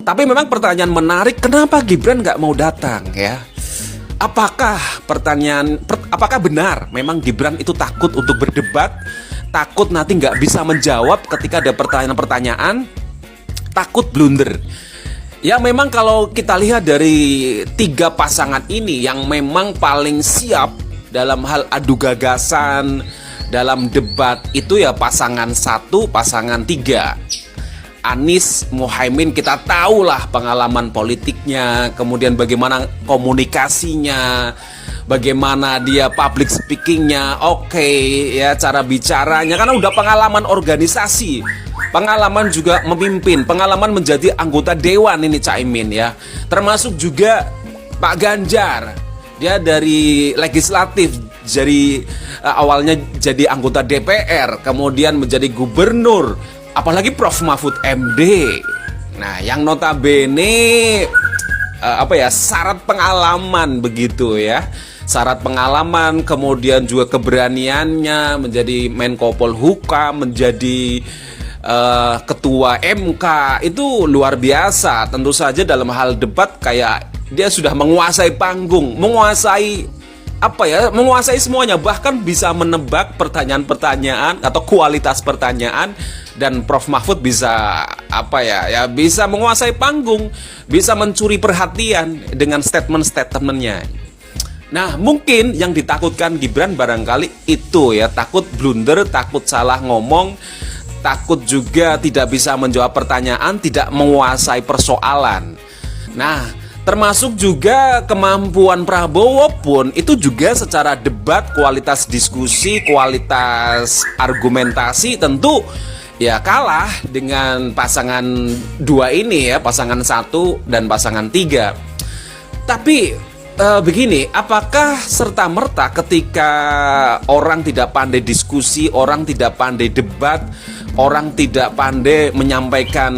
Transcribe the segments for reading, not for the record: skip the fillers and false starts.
Tapi memang pertanyaan menarik, kenapa Gibran nggak mau datang ya? Apakah benar memang Gibran itu takut untuk berdebat, takut nanti nggak bisa menjawab ketika ada pertanyaan-pertanyaan, takut blunder? Ya memang kalau kita lihat dari tiga pasangan ini yang memang paling siap dalam hal adu gagasan, dalam debat itu ya pasangan 1, pasangan 3. Anies, Muhaimin, kita tahulah pengalaman politiknya, kemudian bagaimana komunikasinya, bagaimana dia public speakingnya, ya cara bicaranya, karena udah pengalaman organisasi, pengalaman juga memimpin, pengalaman menjadi anggota dewan ini Caimin ya, termasuk juga Pak Ganjar, dia dari legislatif, jadi awalnya jadi anggota DPR, kemudian menjadi gubernur. Apalagi Prof Mahfud MD. Nah, yang notabene syarat pengalaman begitu ya. Syarat pengalaman, kemudian juga keberaniannya menjadi Menko Polhukam, menjadi ketua MK itu luar biasa. Tentu saja dalam hal debat kayak dia sudah menguasai panggung, menguasai semuanya, bahkan bisa menebak pertanyaan-pertanyaan atau kualitas pertanyaan. Dan Prof Mahfud bisa bisa menguasai panggung, bisa mencuri perhatian dengan statement-statementnya. Nah, mungkin yang ditakutkan Gibran barangkali itu ya, takut blunder, takut salah ngomong, takut juga tidak bisa menjawab pertanyaan, tidak menguasai persoalan. Nah, termasuk juga kemampuan Prabowo pun itu juga secara debat, kualitas diskusi, kualitas argumentasi tentu ya kalah dengan pasangan 2 ini ya, pasangan 1 dan pasangan 3. Tapi begini, apakah serta-merta ketika orang tidak pandai diskusi, orang tidak pandai debat, orang tidak pandai menyampaikan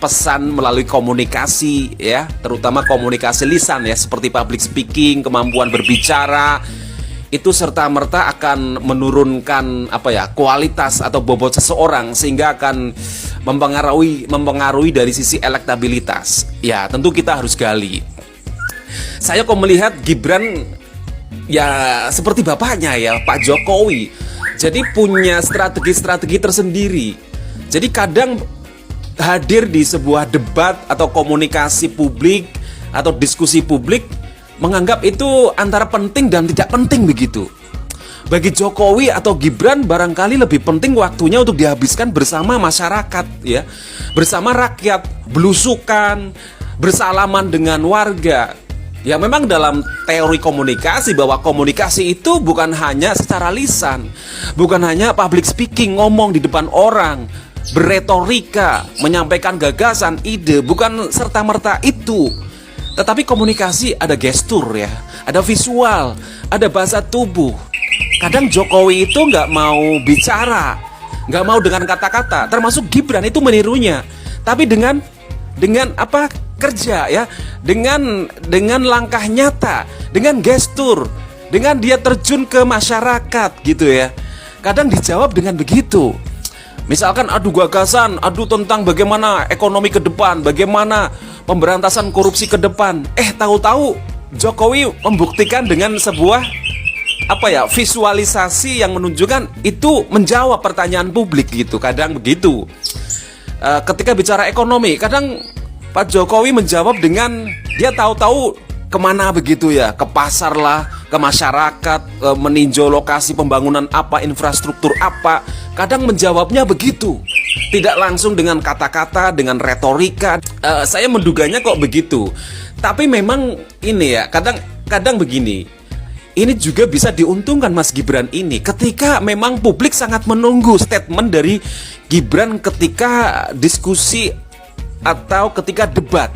pesan melalui komunikasi ya, terutama komunikasi lisan ya, seperti public speaking, kemampuan berbicara, itu serta-merta akan menurunkan kualitas atau bobot seseorang, sehingga akan mempengaruhi dari sisi elektabilitas. Ya, tentu kita harus gali. Saya kok melihat Gibran ya seperti bapaknya ya, Pak Jokowi. Jadi punya strategi-strategi tersendiri. Jadi kadang hadir di sebuah debat atau komunikasi publik atau diskusi publik, menganggap itu antara penting dan tidak penting begitu. Bagi Jokowi atau Gibran barangkali lebih penting waktunya untuk dihabiskan bersama masyarakat ya, bersama rakyat, belusukan, bersalaman dengan warga. Ya memang dalam teori komunikasi bahwa komunikasi itu bukan hanya secara lisan, bukan hanya public speaking, ngomong di depan orang, berretorika, menyampaikan gagasan, ide, bukan serta-merta itu. Tetapi komunikasi ada gestur ya, ada visual, ada bahasa tubuh. Kadang Jokowi itu nggak mau bicara, nggak mau dengan kata-kata, termasuk Gibran itu menirunya. Tapi dengan kerja ya, dengan langkah nyata, dengan gestur, dengan dia terjun ke masyarakat gitu ya. Kadang dijawab dengan begitu. Misalkan adu gagasan, adu tentang bagaimana ekonomi ke depan, bagaimana pemberantasan korupsi ke depan. Tahu-tahu Jokowi membuktikan dengan sebuah visualisasi yang menunjukkan itu menjawab pertanyaan publik gitu. Kadang begitu. Ketika bicara ekonomi, kadang Pak Jokowi menjawab dengan dia tahu-tahu kemana begitu ya, ke pasar lah, ke masyarakat, meninjau lokasi pembangunan apa, infrastruktur apa. Kadang menjawabnya begitu, tidak langsung dengan kata-kata, dengan retorika. Saya menduganya kok begitu. Tapi memang ini ya, kadang begini, ini juga bisa diuntungkan Mas Gibran ini, ketika memang publik sangat menunggu statement dari Gibran ketika diskusi atau ketika debat.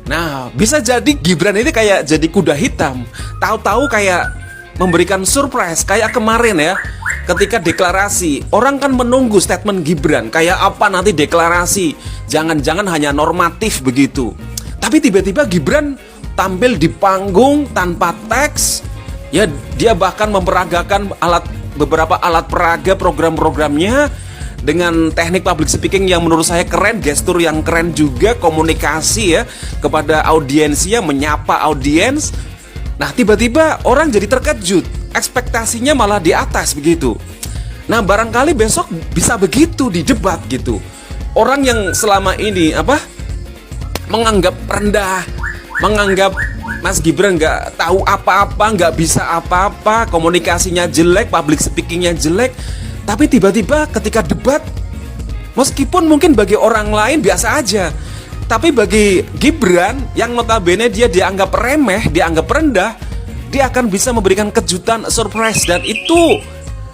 Nah, bisa jadi Gibran ini kayak jadi kuda hitam, tahu-tahu kayak memberikan surprise, kayak kemarin ya, ketika deklarasi, orang kan menunggu statement Gibran, kayak apa nanti deklarasi, jangan-jangan hanya normatif begitu. Tapi tiba-tiba Gibran tampil di panggung tanpa teks, ya dia bahkan memperagakan beberapa alat peraga program-programnya dengan teknik public speaking yang menurut saya keren, gestur yang keren juga, komunikasi ya kepada audiensnya, menyapa audiens. Nah, tiba-tiba orang jadi terkejut, ekspektasinya malah di atas begitu. Nah, barangkali besok bisa begitu di debat gitu. Orang yang selama ini menganggap rendah, menganggap Mas Gibran nggak tahu apa-apa, nggak bisa apa-apa, komunikasinya jelek, public speakingnya jelek. Tapi tiba-tiba ketika debat, meskipun mungkin bagi orang lain biasa aja, tapi bagi Gibran yang notabene dia dianggap remeh, dianggap rendah, dia akan bisa memberikan kejutan, surprise, dan itu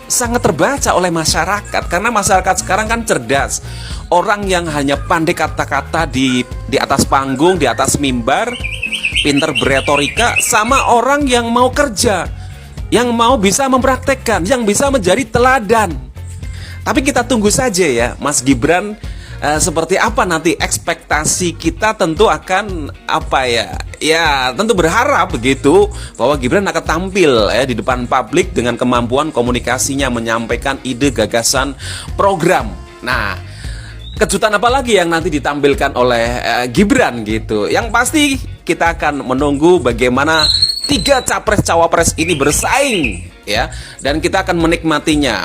sangat terbaca oleh masyarakat. Karena masyarakat sekarang kan cerdas. Orang yang hanya pandai kata-kata di atas panggung, di atas mimbar, pinter beretorika, sama orang yang mau kerja, yang mau bisa mempraktekkan, yang bisa menjadi teladan. Tapi kita tunggu saja ya, Mas Gibran, seperti apa nanti ekspektasi kita tentu akan ya tentu berharap begitu bahwa Gibran akan tampil di depan publik dengan kemampuan komunikasinya, menyampaikan ide, gagasan, program. Nah, kejutan apa lagi yang nanti ditampilkan oleh Gibran gitu. Yang pasti kita akan menunggu bagaimana 3 capres cawapres ini bersaing ya, dan kita akan menikmatinya.